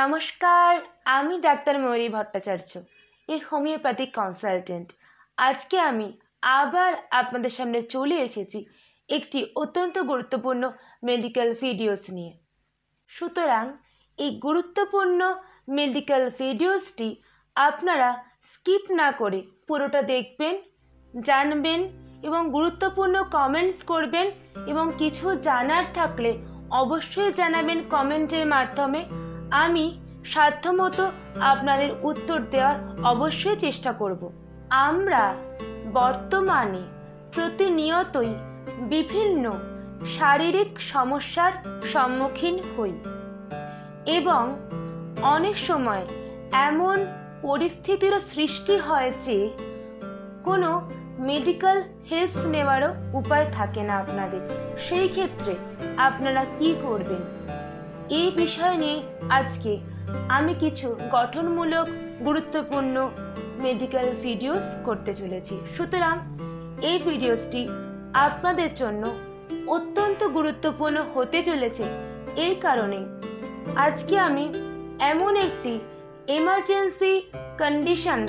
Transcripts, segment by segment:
নমস্কার, আমি ডাক্তার ময়ূরী ভট্টাচার্য, এই হোমিওপ্যাথিক কনসালটেন্ট। আজকে আমি আবার আপনাদের সামনে চলে এসেছি একটি অত্যন্ত গুরুত্বপূর্ণ মেডিকেল ভিডিওস নিয়ে। সুতরাং এই গুরুত্বপূর্ণ মেডিকেল ভিডিওসটি আপনারা স্কিপ না করে পুরোটা দেখবেন, জানবেন এবং গুরুত্বপূর্ণ কমেন্টস করবেন এবং কিছু জানার থাকলে অবশ্যই জানাবেন কমেন্টের মাধ্যমে। আমি সাধ্যমতো আপনাদের উত্তর দেওয়ার অবশ্যই চেষ্টা করব। আমরা বর্তমানে প্রতিনিয়তই বিভিন্ন শারীরিক সমস্যার সম্মুখীন হই এবং অনেক সময় এমন পরিস্থিতিরও সৃষ্টি হয় যে কোনো মেডিকেল হেল্প নেওয়ারও উপায় থাকে না আপনাদের। সেই ক্ষেত্রে আপনারা কি করবেন, এই বিষয় নিয়ে আজকে আমি কিছু গঠনমূলক গুরুত্বপূর্ণ মেডিকেল ভিডিওস করতে চলেছি। সুতরাং এই ভিডিওসটি আপনাদের জন্য অত্যন্ত গুরুত্বপূর্ণ হতে চলেছে। এই কারণে আজকে আমি এমন একটি এমার্জেন্সি কন্ডিশন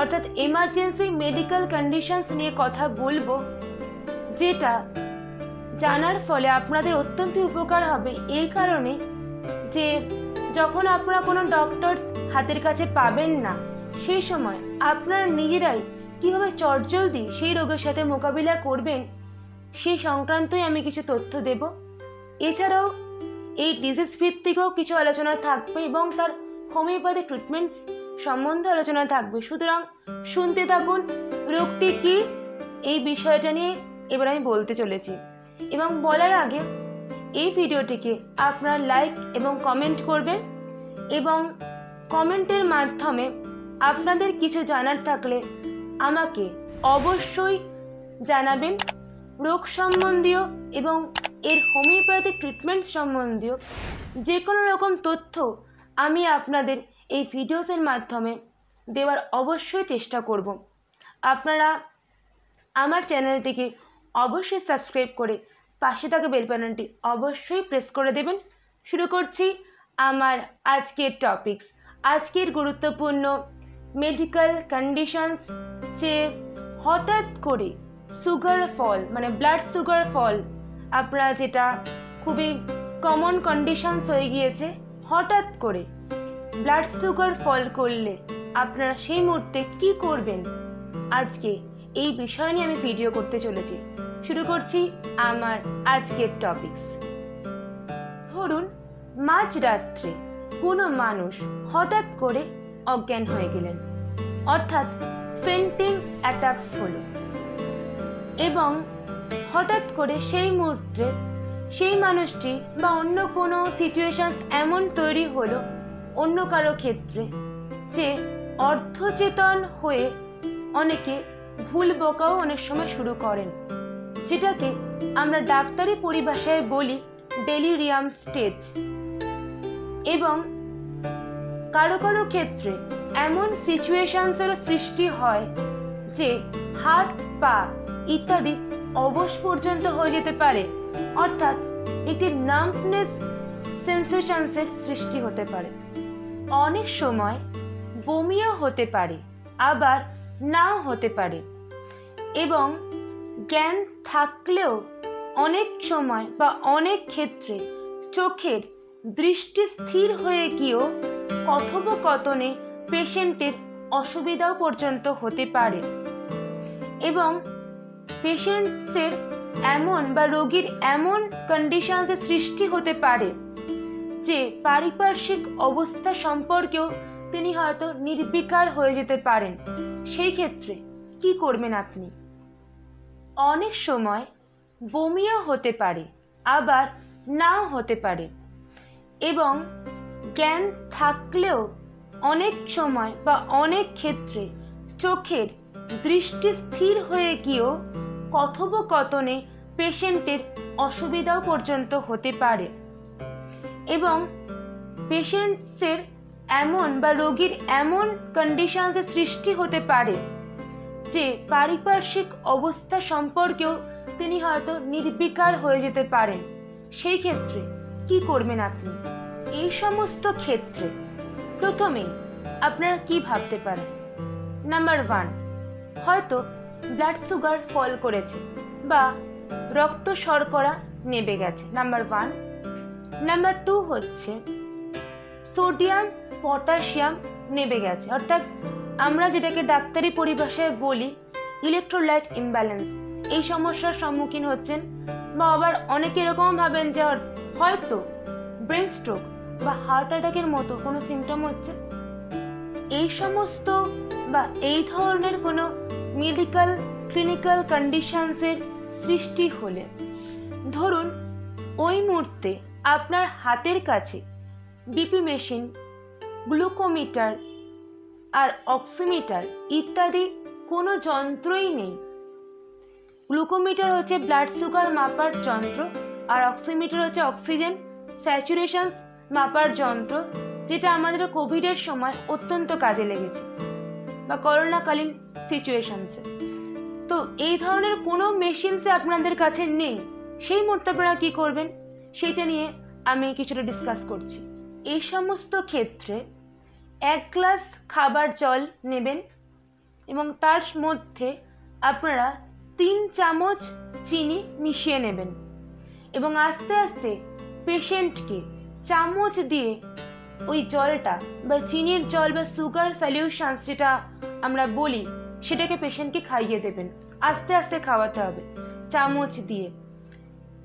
অর্থাৎ এমার্জেন্সি মেডিকেল কন্ডিশনস নিয়ে কথা বলবো, যেটা জানার ফলে আপনাদের অত্যন্ত উপকার হবে। এই কারণে যে যখন আপনারা কোনো ডক্টর হাতের কাছে পাবেন না, সেই সময় আপনারা নিজেরাই কীভাবে চটজলদি সেই রোগের সাথে মোকাবিলা করবেন সেই সংক্রান্তই আমি কিছু তথ্য দেব। এছাড়াও এই ডিজিজ ভিত্তিকও কিছু আলোচনা থাকবে এবং তার হোমিওপ্যাথিক ট্রিটমেন্ট সম্বন্ধে আলোচনা থাকবে। সুতরাং শুনতে থাকুন রোগটি কী, এই বিষয়টা নিয়ে এবার আমি বলতে চলেছি। এবং বলার আগে এই ভিডিওটিকে আপনারা লাইক এবং কমেন্ট করবেন এবং কমেন্টের মাধ্যমে আপনাদের কিছু জানার থাকলে আমাকে অবশ্যই জানাবেন। রোগ সম্বন্ধীয় এবং এর হোমিওপ্যাথিক ট্রিটমেন্ট সম্বন্ধীয় যে কোনো রকম তথ্য আমি আপনাদের এই ভিডিওসের মাধ্যমে দেওয়ার অবশ্যই চেষ্টা করব। আপনারা আমার চ্যানেলটিকে অবশ্যই সাবস্ক্রাইব করে পাশে থাকা বেল বাটনটি অবশ্যই প্রেস করে দেবেন। শুরু করছি আমার আজকের টপিকস। আজকের গুরুত্বপূর্ণ মেডিকেল কন্ডিশনস, যে হঠাৎ করে সুগার ফল মানে ব্লাড সুগার ফল, আপনারা যেটা খুবই কমন কন্ডিশনস হয়ে গিয়েছে। হঠাৎ করে ব্লাড সুগার ফল করলে আপনারা সেই মুহূর্তে কি করবেন, আজকে এই বিষয় নিয়ে আমি ভিডিও করতে চলেছি। শুরু করছি আমার আজকের টপিকস। ধরুন মাঝরাত্রে কোনো মানুষ হঠাৎ করে অজ্ঞান হয়ে গেলেন, অর্থাৎ ফেন্টিং অ্যাটাকস হলো এবং হঠাৎ করে সেই মুহূর্তে সেই মানুষটি বা অন্য কোনো সিচুয়েশন এমন তৈরি হলো অন্য কারো ক্ষেত্রে যে অর্ধচেতন হয়ে অনেকে ভুল বকাও অনেক সময় শুরু করেন, যেটাকে আমরা ডাক্তারি পরিভাষায় বলি ডেলিরিয়াম স্টেজ। এবং কারো কারো ক্ষেত্রে এমন সিচুয়েশনসেরও সৃষ্টি হয় যে হাত পা ইত্যাদি অবশ পর্যন্ত হয়ে যেতে পারে, অর্থাৎ একটি নাম্বনেস সেন্সেশনসের সৃষ্টি হতে পারে। অনেক সময় বমিও হতে পারে, আবার নাও হতে পারে। এবং জ্ঞান থাকলেও অনেক সময় বা অনেক ক্ষেত্রে চোখের দৃষ্টি স্থির হয়ে গিয়েও কথোপকথনে পেশেন্টের অসুবিধাও পর্যন্ত হতে পারে। এবং পেশেন্টসের এমন বা রোগীর এমন কন্ডিশনসের সৃষ্টি হতে পারে যে পারিপার্শ্বিক অবস্থা সম্পর্কেও তিনি হয়তো নির্বিকার হয়ে যেতে পারেন। সেই ক্ষেত্রে কি করবেন আপনি? অনেক সময় বমিও হতে পারে, আবার নাও হতে পারে। এবং জ্ঞান থাকলেও অনেক সময় বা অনেক ক্ষেত্রে চোখের দৃষ্টি স্থির হয়ে গিয়েও কথোপকথনে পেশেন্টের অসুবিধাও পর্যন্ত হতে পারে। এবং পেশেন্টসের এমন বা রোগীর এমন কন্ডিশনসের সৃষ্টি হতে পারে যে পারিপার্শ্বিক অবস্থা সম্পর্কেও তিনি হয়তো নির্বিকার হয়ে যেতে পারেন। সেই ক্ষেত্রে কি করবেন আপনি? এই সমস্ত ক্ষেত্রে প্রথমেই আপনারা কি ভাবতে পারেন? নাম্বার 1, হয়তো ব্লাড সুগার ফল করেছে বা রক্ত শর্করা নেমে গেছে, নাম্বার 1। নাম্বার 2 হচ্ছে সোডিয়াম পটাশিয়াম নেমে গেছে, অর্থাৎ আমরা যেটাকে ডাক্তারি পরিভাষায় বলি ইলেকট্রোলাইট ইমব্যালেন্স, এই সমস্যার সম্মুখীন হচ্ছেন। বা আবার অনেকে এরকম ভাবেন যে হয়তো ব্রেন স্ট্রোক বা হার্ট অ্যাটাকের মতো কোনো সিমটম হচ্ছে। এই সমস্ত বা এই ধরনের কোনো মেডিকেল ক্লিনিক্যাল কন্ডিশনসের সৃষ্টি হলে, ধরুন ওই মুহূর্তে আপনার হাতের কাছে বিপি মেশিন, গ্লুকোমিটার আর অক্সিমিটার ইত্যাদি কোনো যন্ত্রই নেই। গ্লুকোমিটার হচ্ছে ব্লাড সুগার মাপার যন্ত্র, আর অক্সিমিটার হচ্ছে অক্সিজেন স্যাচুরেশন মাপার যন্ত্র, যেটা আমাদের কোভিডের সময় অত্যন্ত কাজে লেগেছে বা করোনাকালীন সিচুয়েশনসে। তো এই ধরনের কোনো মেশিনসে আপনাদের কাছে নেই, সেই মুহূর্তে আপনারা কী করবেন সেইটা নিয়ে আমি কিছুটা ডিসকাস করছি। এই সমস্ত ক্ষেত্রে 1 গ্লাস খাবার জল নেবেন এবং তার মধ্যে আপনারা 3 চামচ চিনি মিশিয়ে নেবেন এবং আস্তে আস্তে পেশেন্টকে চামচ দিয়ে ওই জলটা বা চিনির জল বা সুগার সলিউশন যেটা আমরা বলি সেটাকে পেশেন্টকে খাইয়ে দেবেন। আস্তে আস্তে খাওয়াতে হবে চামচ দিয়ে।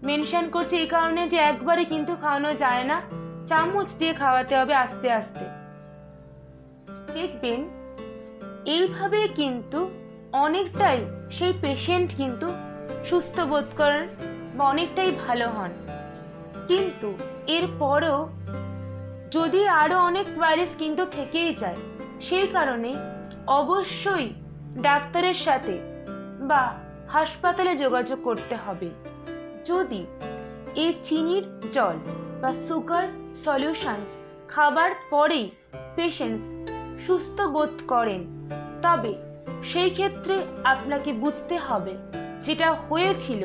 মেনশন করছি এই কারণে যে একবারে কিন্তু খাওয়ানো যায় না, চামচ দিয়ে খাওয়াতে হবে আস্তে আস্তে। দেখবেন এইভাবে কিন্তু অনেকটাই সেই পেশেন্ট কিন্তু সুস্থ বোধ করেন বা অনেকটাই ভালো হন। কিন্তু এরপরেও যদি আরো অনেক ভাইরাস কিন্তু থেকেই যায়, সেই কারণে অবশ্যই ডাক্তারের সাথে বা হাসপাতালে যোগাযোগ করতে হবে। যদি এই চিনির জল বা সুগার সলিউশন খাবার পরেই পেশেন্ট সুস্থ বোধ করেন, তবে সেই ক্ষেত্রে আপনাকে বুঝতে হবে যেটা হয়েছিল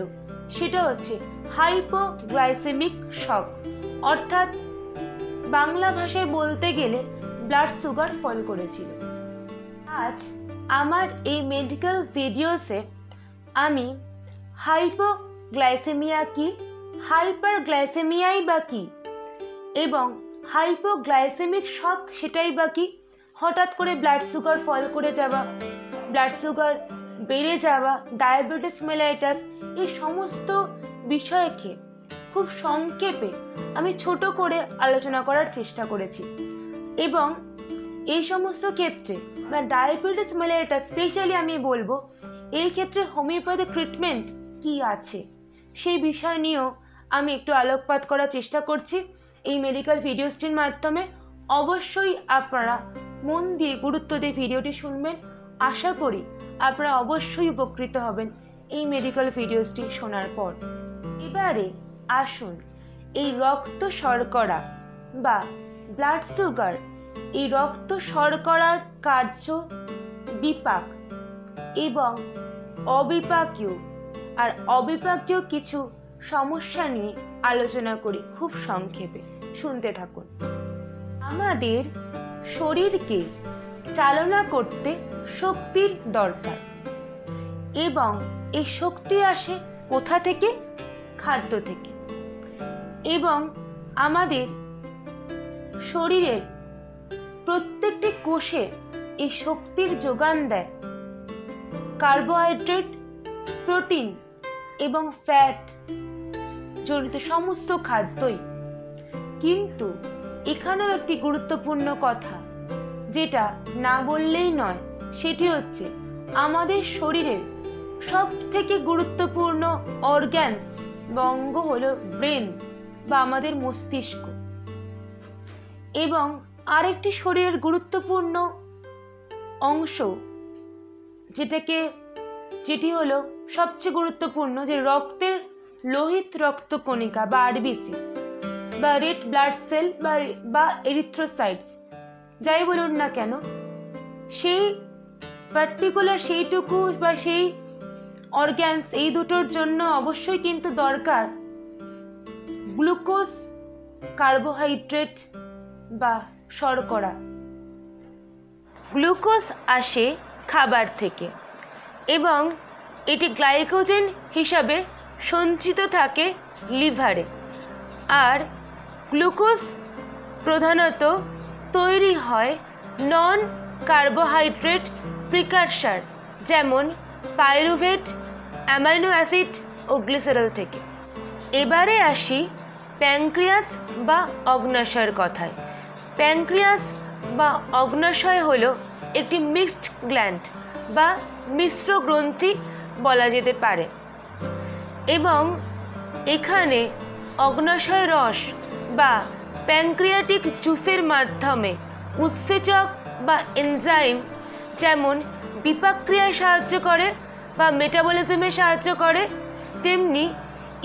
সেটা হচ্ছে হাইপোগ্লাইসেমিক শক, অর্থাৎ বাংলা ভাষায় বলতে গেলে ব্লাড সুগার ফল করেছিল। আজ আমার এই মেডিকেল ভিডিওসে আমি হাইপোগ্লাইসেমিয়া কি, হাইপারগ্লাইসেমিয়াই বা কি এবং হাইপোগ্লাইসেমিক শক সেটাই বা কি, হঠাৎ করে ব্লাড সুগার ফল করে যাওয়া, ব্লাড সুগার বেড়ে যাওয়া, ডায়াবেটিস মেলাইটাস, এই সমস্ত বিষয়কে খুব সংক্ষেপে আমি ছোট করে আলোচনা করার চেষ্টা করেছি। এবং এই সমস্ত ক্ষেত্রে বা ডায়াবেটিস মেলাইটাস স্পেশালি আমি বলবো এই ক্ষেত্রে হোমিওপ্যাথি ট্রিটমেন্ট কি আছে সেই বিষয় নিয়েও আমি একটু আলোকপাত করার চেষ্টা করছি এই মেডিকেল ভিডিওসটির মাধ্যমে। অবশ্যই আপনারা মন দিয়ে গুরুত্ব দিয়ে ভিডিওটি শুনবেন। আশা করি আপনারা অবশ্যই উপকৃত হবেন এই মেডিকেল ভিডিওসটি শোনার পর। এবারে আসুন এই রক্ত শর্করা বা ব্লাড সুগার, এই রক্ত শর্করার কার্য, বিপাক এবং অবিপাকীয় আর অবিপাকীয় কিছু সমস্যা নিয়ে আলোচনা করি খুব সংক্ষেপে। শুনতে থাকুন। আমাদের শরীরকে চালনা করতে শক্তির দরকার এবং এই শক্তি আসে কোথা থেকে? খাদ্য থেকে। এবং আমাদের শরীরের প্রত্যেকটি কোষে এই শক্তির যোগান দেয় কার্বোহাইড্রেট, প্রোটিন এবং ফ্যাট জড়িত সমস্ত খাদ্যই। কিন্তু এখানেও একটি গুরুত্বপূর্ণ কথা যেটা না বললেই নয়, সেটি হচ্ছে আমাদের শরীরের সব থেকে গুরুত্বপূর্ণ অর্গান বা অঙ্গ হলো ব্রেন বা আমাদের মস্তিষ্ক। এবং আরেকটি শরীরের গুরুত্বপূর্ণ অংশ যেটি হলো সবচেয়ে গুরুত্বপূর্ণ, যে রক্তের লোহিত রক্তকণিকা বা আরবিসি বা রেড ব্লাড সেল বা এরিথ্রোসাইটস যাই বলুন না কেন, সেই পার্টিকুলার সেইটুকু বা সেই অর্গ্যানস, এই দুটোর জন্য অবশ্যই কিন্তু দরকার গ্লুকোজ, কার্বোহাইড্রেট বা শর্করা গ্লুকোজ আসে খাবার থেকে এবং এটি গ্লাইকোজেন হিসাবে সঞ্চিত থাকে লিভারে। আর গ্লুকোজ প্রধানত তৈরি হয় নন কার্বোহাইড্রেট প্রিকারসার যেমন পাইরুভেট, অ্যামাইনো অ্যাসিড ও গ্লিসারল থেকে। এবারে আসি প্যানক্রিয়াস বা অগ্ন্যাশয়ের কথায়। প্যানক্রিয়াস বা অগ্ন্যাশয় হলো একটি মিক্সড গ্ল্যান্ড বা মিশ্র গ্রন্থি বলা যেতে পারে এবং এখানে অগ্ন্যাশয় রস বা প্যানক্রিয়াটিক জুসের মাধ্যমে উৎসেচক বা এনজাইম যেমন বিপাকক্রিয়ায় সাহায্য করে বা মেটাবলিজমে সাহায্য করে, তেমনি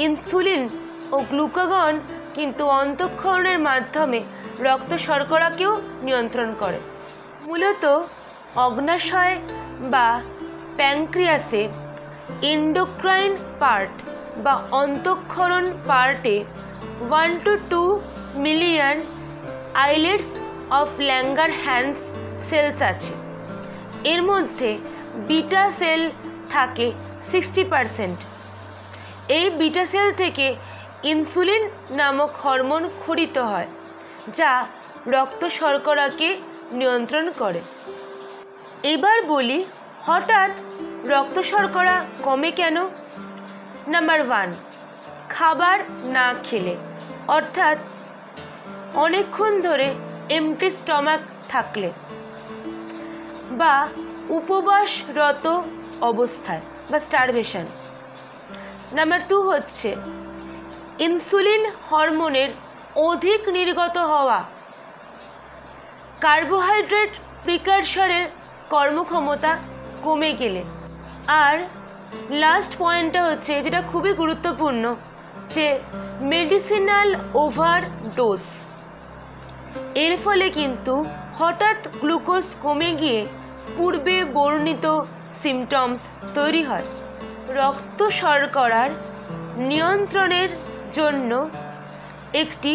ইনসুলিন ও গ্লুকাগন কিন্তু অন্তঃক্ষরণের মাধ্যমে রক্ত শর্করাকেও নিয়ন্ত্রণ করে। মূলত অগ্ন্যাশয় বা প্যানক্রিয়াসে এন্ডোক্রাইন পার্ট বা অন্তঃক্ষরণ পার্টে 1 to 2 million islets of Langerhans cells আছে। এর মধ্যে বিটা সেল থাকে 60%। এই বিটা সেল থেকে ইনসুলিন নামক হরমোন ক্ষরিত হয় যা রক্ত শর্করাকে নিয়ন্ত্রণ করে। এবার বলি হঠাৎ রক্ত শর্করা কমে কেন? নাম্বার 1, খাবার না খেলে, অর্থাৎ অনেকক্ষণ ধরে এমটি স্টমাক থাকলে বা উপবাসরত অবস্থায় বা স্টারভেশন। নাম্বার 2 হচ্ছে ইনসুলিন হরমোনের অধিক নির্গত হওয়া, কার্বোহাইড্রেট প্রিকারসরের কর্মক্ষমতা কমে গেলে। আর লাস্ট পয়েন্টটা হচ্ছে যেটা খুবই গুরুত্বপূর্ণ, যে মেডিসিনাল ওভারডোজ। এর ফলে কিন্তু হঠাৎ গ্লুকোজ কমে গিয়ে পূর্বে বর্ণিত সিমটমস তৈরি হয়। রক্ত শর্করার নিয়ন্ত্রণের জন্য একটি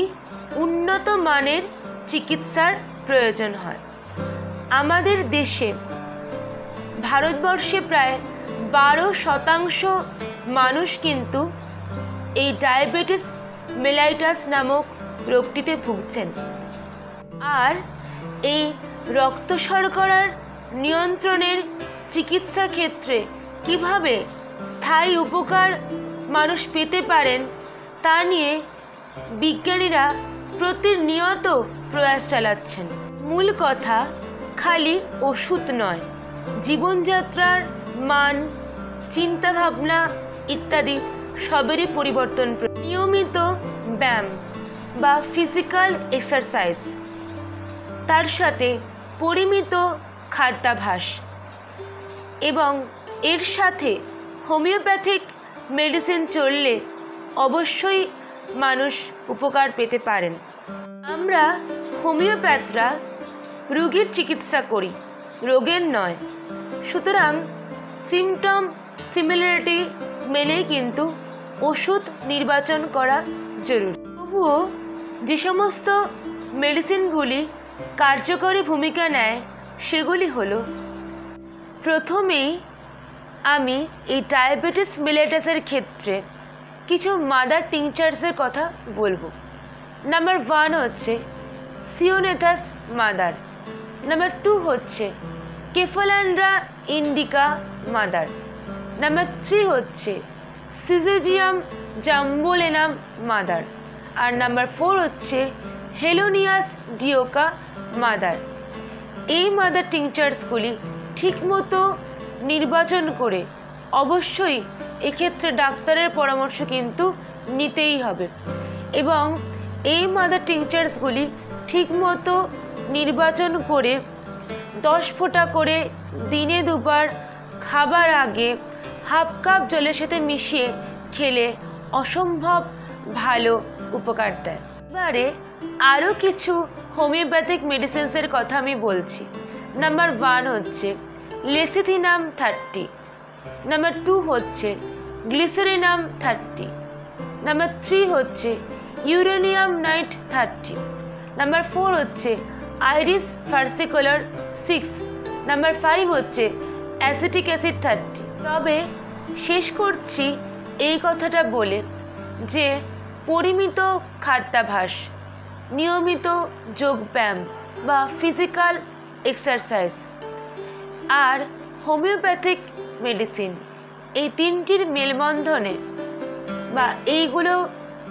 উন্নত মানের চিকিৎসার প্রয়োজন হয়। আমাদের দেশে, ভারতবর্ষে প্রায় 12% মানুষ কিন্তু এই ডায়াবেটিস মেলাইটাস নামক রোগটিতে ভুগছেন। আর এই রক্ত শর্করার নিয়ন্ত্রণের চিকিৎসা ক্ষেত্রে কিভাবে স্থায়ী উপকার মানুষ পেতে পারেন তা নিয়ে বিজ্ঞানীরা প্রতিনিয়ত প্রয়াস চালাচ্ছেন। মূল কথা, খালি ওষুধ নয়, জীবনযাত্রার মান, চিন্তাভাবনা ইত্যাদি সবেরই পরিবর্তন। নিয়মিত ব্যায়াম বা ফিজিক্যাল এক্সারসাইজ, তার সাথে পরিমিত খাদ্যাভ্যাস এবং এর সাথে হোমিওপ্যাথিক মেডিসিন চললে অবশ্যই মানুষ উপকার পেতে পারেন। আমরা হোমিওপ্যাথরা রোগীর চিকিৎসা করি, রোগের নয়। সুতরাং সিমটম সিমিলারিটি মেলেই কিন্তু ওষুধ নির্বাচন করা জরুরি। তবুও যে সমস্ত মেডিসিনগুলি কার্যকরী ভূমিকা নেয় সেগুলি হলো, প্রথমেই আমি এই ডায়াবেটিস মেলাইটাসের ক্ষেত্রে কিছু মাদার টিংচার্সের কথা বলবো। নাম্বার 1 হচ্ছে সিওনেথাস মাদার। নাম্বার 2 হচ্ছে কেফালান্ড্রা ইন্ডিকা মাদার। নাম্বার 3 হচ্ছে সিজেজিয়াম জাম্বোলেনাম মাদার। আর নাম্বার 4 হচ্ছে হেলোনিয়াস ডিওকা মাদার। এই মাদার টিংচার্সগুলি ঠিকমতো নির্বাচন করে অবশ্যই এক্ষেত্রে ডাক্তারের পরামর্শ কিন্তু নিতেই হবে এবং এই মাদার টিংচার্সগুলি ঠিকমতো নির্বাচন করে 10 ফোঁটা করে দিনে 2 বার খাবার আগে হাফ কাপ জলের সাথে মিশিয়ে খেলে অসম্ভব ভালো উপকার দেয়। এবারে আরও কিছু হোমিওপ্যাথিক মেডিসিনসের কথা আমি বলছি। নাম্বার 1 হচ্ছে লেসিথিনাম 30। নাম্বার 2 হচ্ছে গ্লিসারিনাম 30। নাম্বার 3 হচ্ছে ইউরেনিয়াম নাইট 30। নাম্বার 4 হচ্ছে আইরিস ফার্সিকুলার 6। নাম্বার 5 হচ্ছে অ্যাসিটিক অ্যাসিড 30। তবে শেষ করছি এই কথাটা বলে যে পরিমিত খাদ্যাভ্যাস, নিয়মিত যোগব্যায়াম বা ফিজিক্যাল এক্সারসাইজ আর হোমিওপ্যাথিক মেডিসিন, এই তিনটির মেলবন্ধনে বা এইগুলো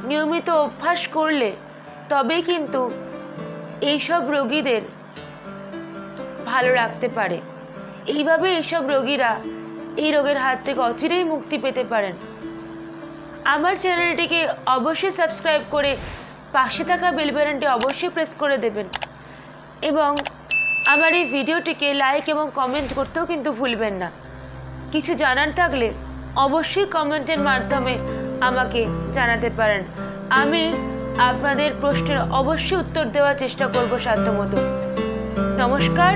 নিয়মিত অভ্যাস করলে তবেই কিন্তু এইসব রোগীদের ভালো রাখতে পারে। এইভাবে এইসব রোগীরা এই রোগের হাত থেকে অচিরেই মুক্তি পেতে পারেন। আমার চ্যানেলটিকে অবশ্যই সাবস্ক্রাইব করে পাশে থাকা বেল বাটনটি অবশ্যই প্রেস করে দেবেন এবং আমার এই ভিডিওটিকে লাইক এবং কমেন্ট করতেও কিন্তু ভুলবেন না। কিছু জানার থাকলে অবশ্যই কমেন্টের মাধ্যমে আমাকে জানাতে পারেন। আমি আপনাদের প্রশ্নের অবশ্যই উত্তর দেওয়ার চেষ্টা করব সাধ্যমতো। নমস্কার,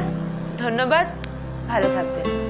ধন্যবাদ, ভালো থাকবেন।